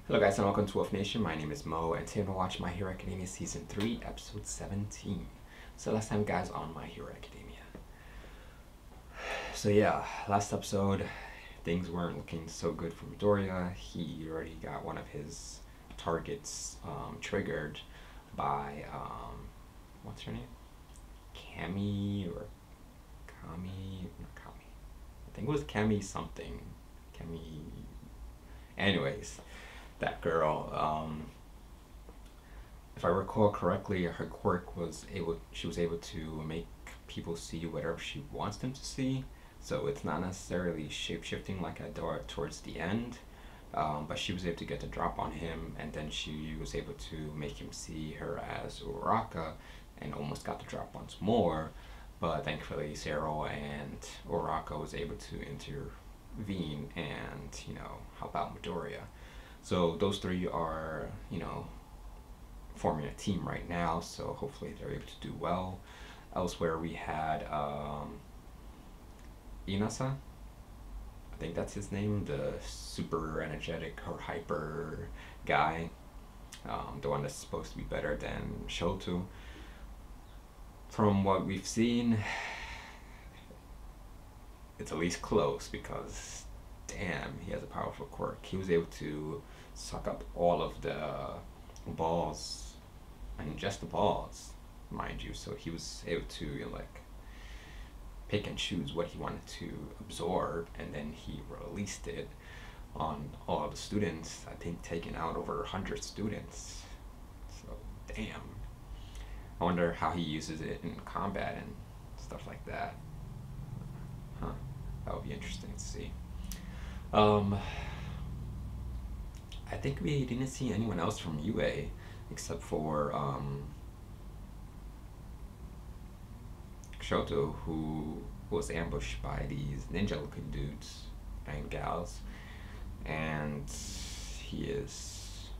Hello guys and welcome to Wolf Nation. My name is Mo and today I'm watching My Hero Academia Season 3 Episode 17. So last time guys on My Hero Academia. So yeah, last episode things weren't looking so good for Midoriya. He already got one of his targets triggered by, what's her name? Kami or Kami? Not Kami. I think it was Kami something. Kami. Anyways. That girl, if I recall correctly, her quirk was she was able to make people see whatever she wants them to see. So it's not necessarily shape-shifting like I thought towards the end, but she was able to get the drop on him, and then she was able to make him see her as Uraraka, and almost got the drop once more. But thankfully, Zero and Uraraka was able to intervene and, you know, help out Midoriya. So those three are, you know, forming a team right now, so hopefully they're able to do well. Elsewhere we had Inasa, I think that's his name, the super energetic or hyper guy, the one that's supposed to be better than Shoto. From what we've seen, it's at least close because damn, he has a powerful quirk. He was able to suck up all of the balls, and just the balls, mind you. So he was able to, you know, like pick and choose what he wanted to absorb, and then he released it on all of the students. I think taking out over 100 students. So damn. I wonder how he uses it in combat and stuff like that. Huh. That would be interesting to see. I think we didn't see anyone else from UA except for Shoto, who was ambushed by these ninja looking dudes and gals, and he is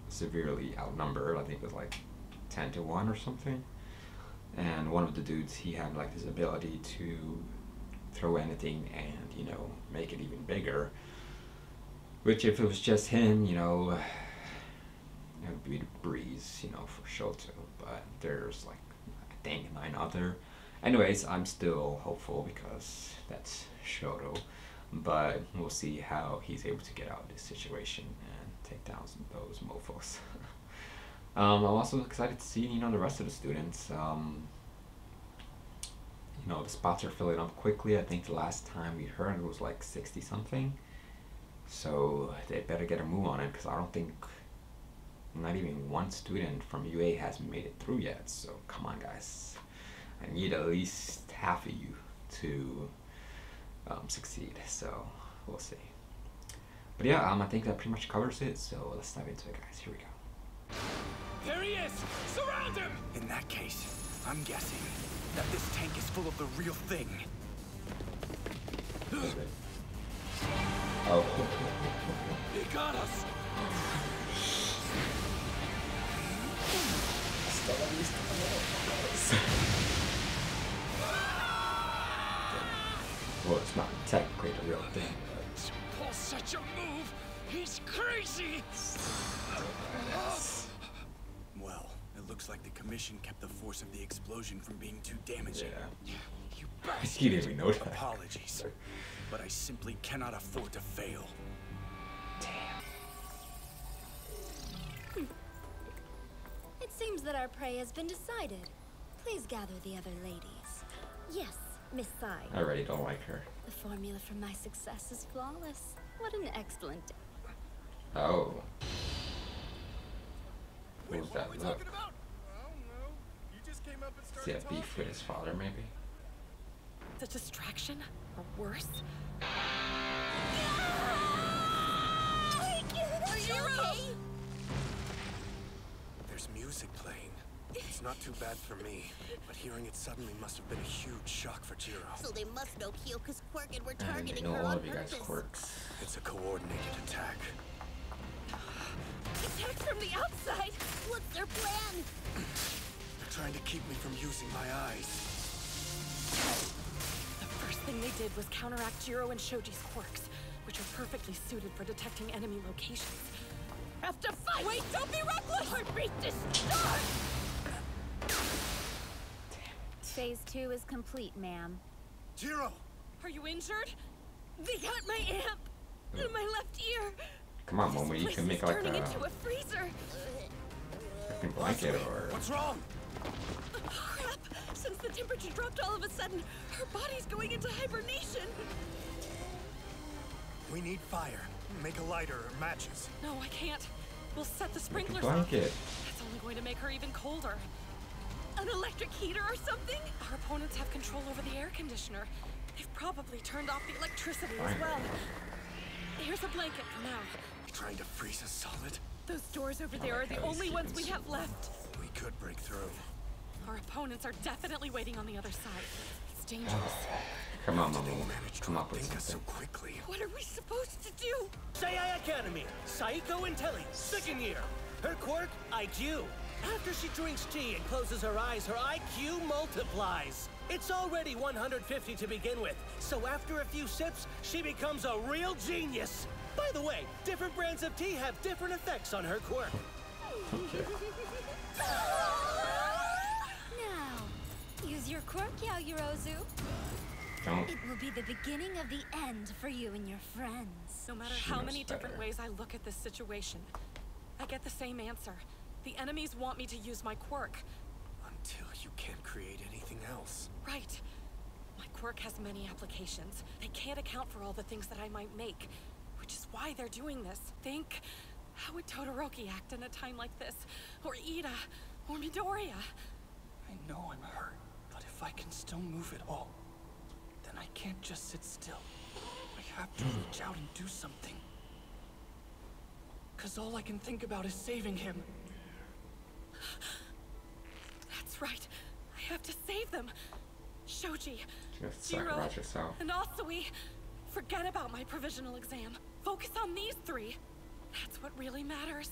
severely outnumbered. I think it was like 10-1 or something, and one of the dudes, he had like this ability to throw anything and, you know, make it even bigger. Which, if it was just him, you know, it would be a breeze, you know, for Shoto. But there's like, I think, 9 other. Anyways, I'm still hopeful because that's Shoto. But we'll see how he's able to get out of this situation and take down some of those mofos. I'm also excited to see, you know, the rest of the students. You know, the spots are filling up quickly. I think the last time we heard it was like 60 something. So they better get a move on it, because I don't think not even one student from UA has made it through yet. So come on guys, I need at least half of you to succeed. So we'll see. But yeah, I think that pretty much covers it. So let's dive into it, guys. Here we go. There he is! Surround him! In that case, I'm guessing that this tank is full of the real thing. Oh. He got us! Well, it's not technically the real thing, but To pull such a move, he's crazy! Well, it looks like the commission kept the force of the explosion from being too damaging. yeah. You He didn't even know that. Apologies, but I simply cannot afford to fail. Damn. It seems that our prey has been decided. Please gather the other ladies. Yes, Miss Sai. I already don't like her. The formula for my success is flawless. What an excellent day. Oh. Wait, Who's what are that we look? talking about? I don't know. You just came up and Does he started have beef with his father, maybe? The distraction? Or worse? Are you okay? There's music playing. It's not too bad for me, but hearing it suddenly must have been a huge shock for Jiro. So they must know Kyoka's quirk and were And they targeting know her all on of you guys' purpose. quirks. It's a coordinated attack. Attack from the outside! What's their plan? They're trying to keep me from using my eyes. The first thing they did was counteract Jiro and Shoji's quirks, which are perfectly suited for detecting enemy locations. Wait, don't be reckless! Heartbeat to start! Phase 2 is complete, ma'am. Jiro! Are you injured? They got my amp in my left ear. Come on, Momo, you Place can is make like turning a into a freezer. freaking blanket or. What's wrong? Oh, crap! Since the temperature dropped all of a sudden, her body's going into hibernation. We need fire. Make a lighter or matches. No, I can't. We'll set the Make a sprinklers off. blanket. That's only going to make her even colder. An electric heater or something? Our opponents have control over the air conditioner. They've probably turned off the electricity as well. Here's a blanket for now. Trying to freeze us solid? Those doors over there are the only ones we have left. We could break through. Our opponents are definitely waiting on the other side. It's dangerous. Come on, They Momo. managed to Come up with outthink us so something. quickly. What are we supposed to do? Seiyai Academy, Saiko Intelli, second year. Her quirk, IQ. After she drinks tea and closes her eyes, her IQ multiplies. It's already 150 to begin with, so after a few sips, she becomes a real genius. By the way, different brands of tea have different effects on her quirk. Okay. Now, use your quirk, Yaoyorozu. Don't. It will be the beginning of the end for you and your friends. No matter She how knows many different better. ways I look at this situation, I get the same answer. The enemies want me to use my quirk. Until you can't create anything else. Right. My quirk has many applications. They can't account for all the things that I might make, which is why they're doing this. Think, how would Todoroki act in a time like this? Or Ida? Or Midoriya? I know I'm hurt, but if I can still move at all, then I can't just sit still. I have to reach out and do something. 'Cause all I can think about is saving him. That's right. I have to save them. Shoji, You have to Jiro, sacrifice yourself. and Asui. Forget about my provisional exam. Focus on these three. That's what really matters.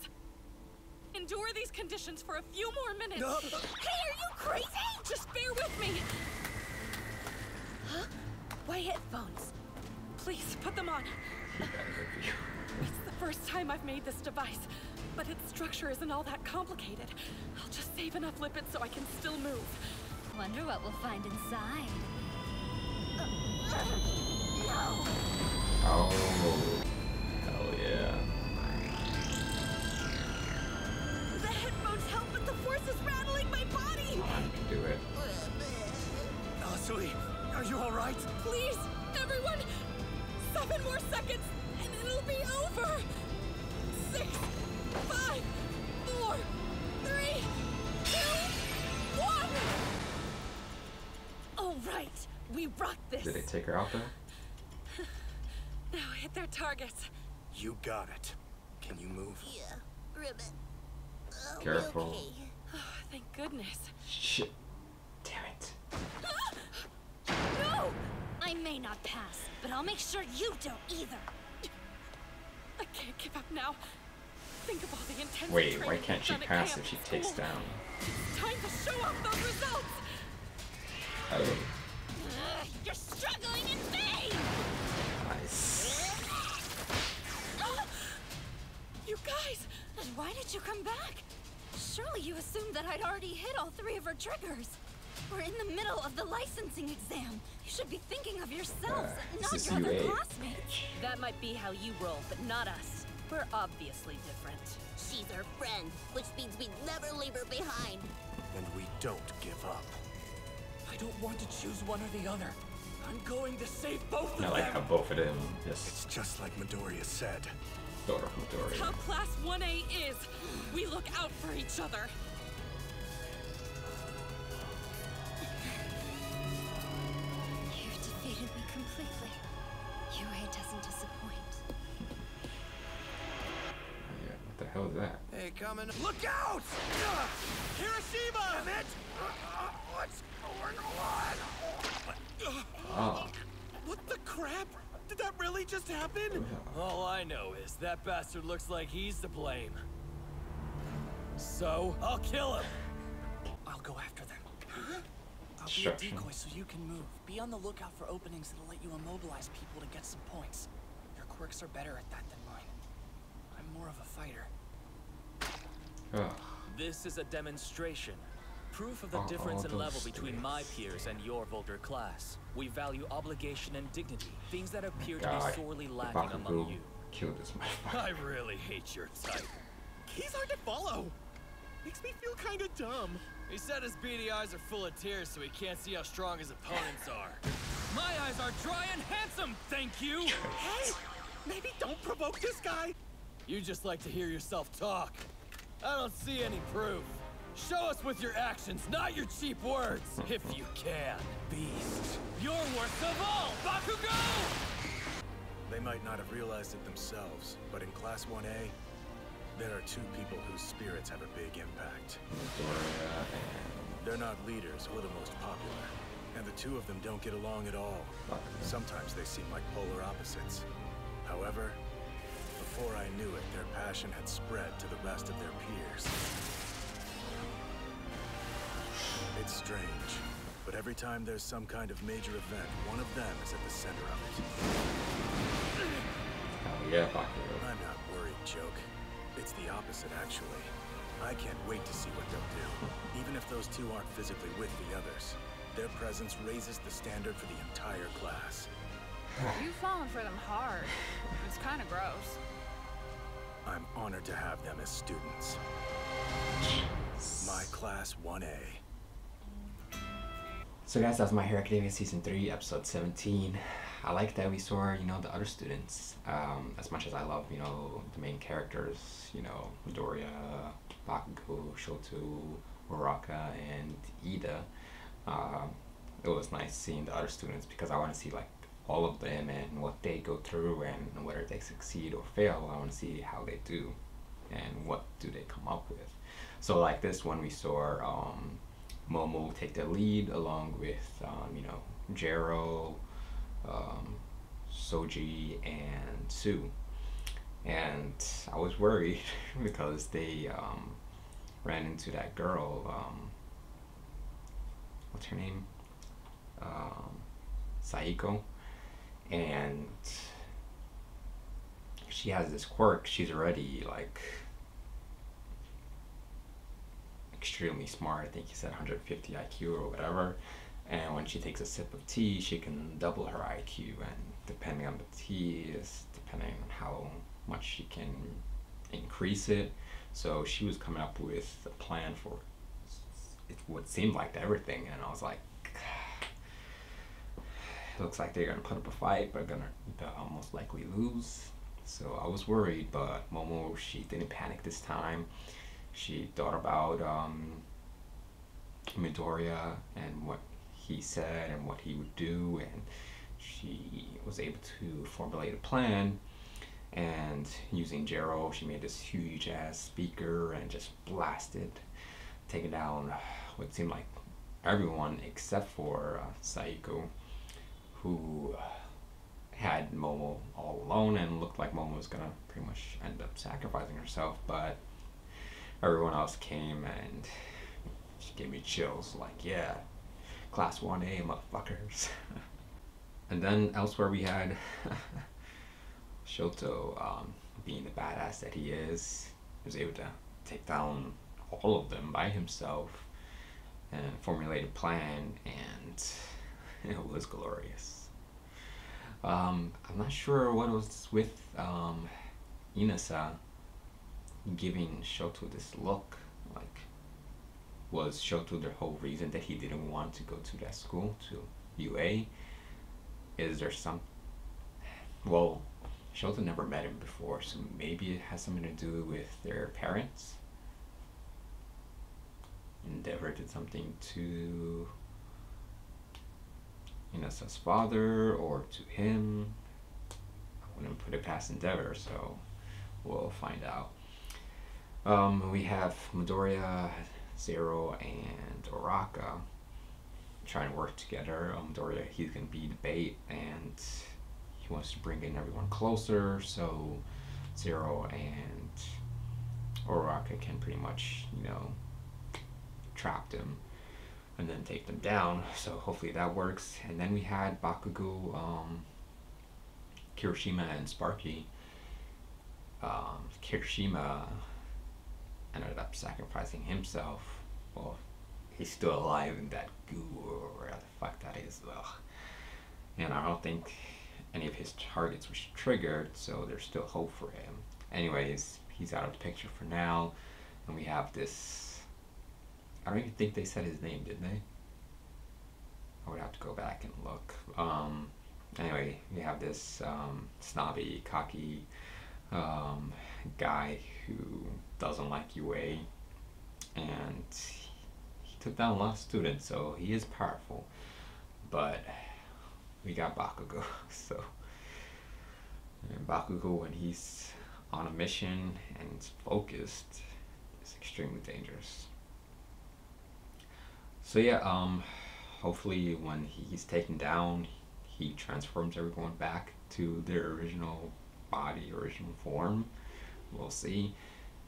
Endure these conditions for a few more minutes. No. Hey, are you crazy? Just bear with me. Huh? Why headphones? Please, put them on. It's the first time I've made this device, but its structure isn't all that complicated. I'll just save enough lipids so I can still move. Wonder what we'll find inside. Oh, hell yeah. The headphones help, but the force is rattling my body! Come on, you can do it. Asui, are you alright? Please, everyone! 7 more seconds, and it'll be over! 6, 5, 4, 3, 2, 1! All right, we rocked this. Did they take her out though? Now hit their targets. You got it. Can you move? Yeah, Ribbit. I'll be Careful. okay. Oh, thank goodness. Shit. Damn it. No! I may not pass, but I'll make sure you don't either. I can't give up now. Think of all the intense Wait, training why can't she we've done at pass camp if she and takes school. down? It's time to show off those results! Oh, You're struggling in vain! nice. You guys! And why did you come back? Surely you assumed that I'd already hit all 3 of her triggers. We're in the middle of the licensing exam. You should be thinking of yourselves, this not is your other UA. classmates. That might be how you roll, but not us. We're obviously different. She's our friend, which means we'd never leave her behind. And we don't give up. I don't want to choose one or the other. I'm going to save both I of like how them. both of them just It's just like Midoriya said. throw her from Midoriya. How Class 1A is. We look out for each other. You've defeated me completely. UA doesn't disappoint. Yeah, what the hell is that? Hey, coming. Look out! Hiroshima! Damn it! What's going on? Oh, What the crap? Did that really just happen? All I know is that bastard looks like he's to blame. So, I'll kill him. I'll go after them. I'll be a Destruction. decoy so you can move. Be on the lookout for openings that'll let you immobilize people to get some points. Your quirks are better at that than mine. I'm more of a fighter. Ugh. This is a demonstration. Proof of the All difference in those level between my students. peers and your vulgar class. We value obligation and dignity, things that appear to God, be sorely lacking among Bakugo you. killed this motherfucker. I really hate your type. He's hard to follow. Makes me feel kind of dumb. He said his beady eyes are full of tears so he can't see how strong his opponents are. My eyes are dry and handsome, thank you! Hey! Maybe don't provoke this guy! You just like to hear yourself talk. I don't see any proof. Show us with your actions, not your cheap words, if you can, beast. You're worst of all, Bakugo! They might not have realized it themselves, but in Class 1A, there are two people whose spirits have a big impact. Midoriya They're not leaders or the most popular, and the two of them don't get along at all. and Sometimes they seem like polar opposites. However, before I knew it, their passion had spread to the rest of their peers. It's strange, but every time there's some kind of major event, one of them is at the center of it. oh yeah, Bakugo. I'm not worried, Joke. It's the opposite, actually. I can't wait to see what they'll do. Even if those two aren't physically with the others, their presence raises the standard for the entire class. You've fallen for them hard. It's kind of gross. I'm honored to have them as students. My Class 1A. So guys, that's My Hero Academia Season 3, Episode 17. I like that we saw, you know, the other students. As much as I love, you know, the main characters, you know, Midoriya, Bakugo, Shoto, Uraka, and Ida. It was nice seeing the other students because I want to see, like, all of them and what they go through and whether they succeed or fail. I want to see how they do and what do they come up with. So like this one, we saw Momo take the lead along with you know, Jero, Soji, and Sue. And I was worried because they ran into that girl, what's her name? Saiko. And she has this quirk. She's already like extremely smart. I think he said 150 IQ or whatever. And when she takes a sip of tea, she can double her IQ. And depending on the tea is depending on how much she can increase it. So she was coming up with a plan for it would seem like everything. And I was like, looks like they're gonna put up a fight, but they'll most likely lose. So I was worried, but Momo, she didn't panic this time. She thought about Midoriya and what he said and what he would do, and she was able to formulate a plan. And using Jero, she made this huge ass speaker and just blasted, taking down what seemed like everyone except for Saiko, who had Momo all alone and looked like Momo was gonna pretty much end up sacrificing herself, but everyone else came and she gave me chills, like, yeah, Class 1A motherfuckers. And then elsewhere we had Shoto, being the badass that he is, was able to take down all of them by himself and formulate a plan, and it was glorious. I'm not sure what was with Inasa giving Shoto this look. Like, was Shoto the whole reason that he didn't want to go to that school, to UA? Is there some... Well, Shoto never met him before, so maybe it has something to do with their parents. Endeavor did something to Inasa's father or to him. I wouldn't put it past Endeavor, so we'll find out. We have Midoriya, Zero, and Uraka trying to work together. Midoriya, he's gonna be the bait, and he wants to bring in everyone closer, so Zero and Uraka can pretty much, you know, trap them and then take them down. So hopefully that works. And then we had Bakugo, Kirishima, and Sparky. Kirishima ended up sacrificing himself. Well, he's still alive in that goo or whatever the fuck that is. Ugh. And I don't think any of his targets was triggered, so there's still hope for him. Anyways, he's out of the picture for now, and we have this. I don't even think they said his name, did they? I would have to go back and look. Anyway, we have this snobby, cocky guy who doesn't like UA, and he took down a lot of students, so he is powerful. But we got Bakugo, so and Bakugo, when he's on a mission and it's focused, is extremely dangerous. So yeah, hopefully when he's taken down, he transforms everyone back to their original body, original form. We'll see.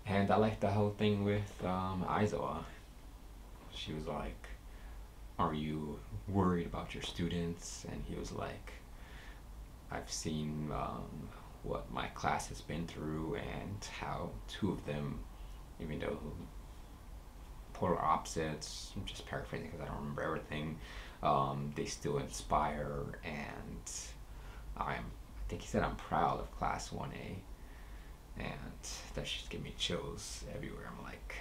And I like the whole thing with Aizawa. She was like, "Are you worried about your students?" And he was like, "I've seen what my class has been through and how two of them, even though polar opposites," I'm just paraphrasing because I don't remember everything, they still inspire, and I think he said, "I'm proud of Class 1A," and that just gave me chills everywhere. I'm like,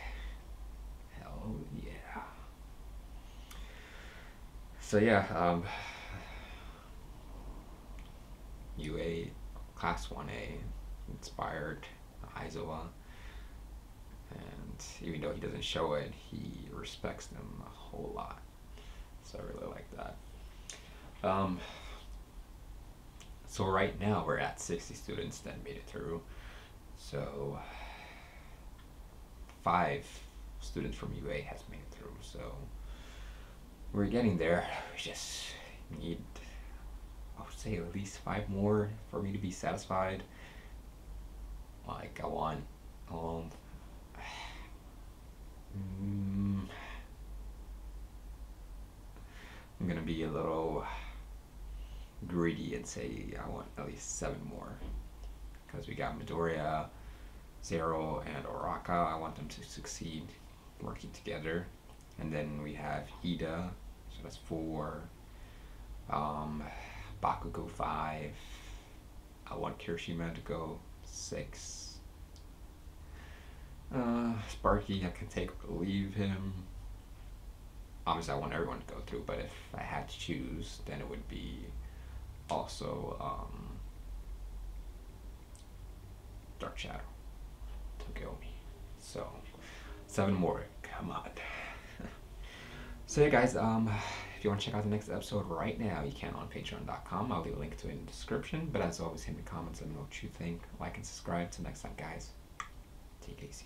hell yeah. So yeah, UA Class 1A inspired Aizawa, and even though he doesn't show it, he respects them a whole lot. So I really like that. So right now we're at 60 students that made it through. So 5 students from UA has made it through. So we're getting there. We just need, I would say, at least 5 more for me to be satisfied. Like I want, I'm gonna be a little greedy and say I want at least 7 more, because we got Midoriya, Zero, and Oraka. I want them to succeed working together. And then we have Ida, so that's 4. Bakugo 5. I want Kirishima to go 6. Sparky, I can take or leave him. Obviously I want everyone to go through, but if I had to choose, then it would be also Dark Shadow, Togeomi. So 7 more, come on. So yeah guys, if you want to check out the next episode right now, you can on patreon.com. I'll leave a link to it in the description. But as always, hit me comments, let me know what you think. Like and subscribe. Till next time guys, take it easy.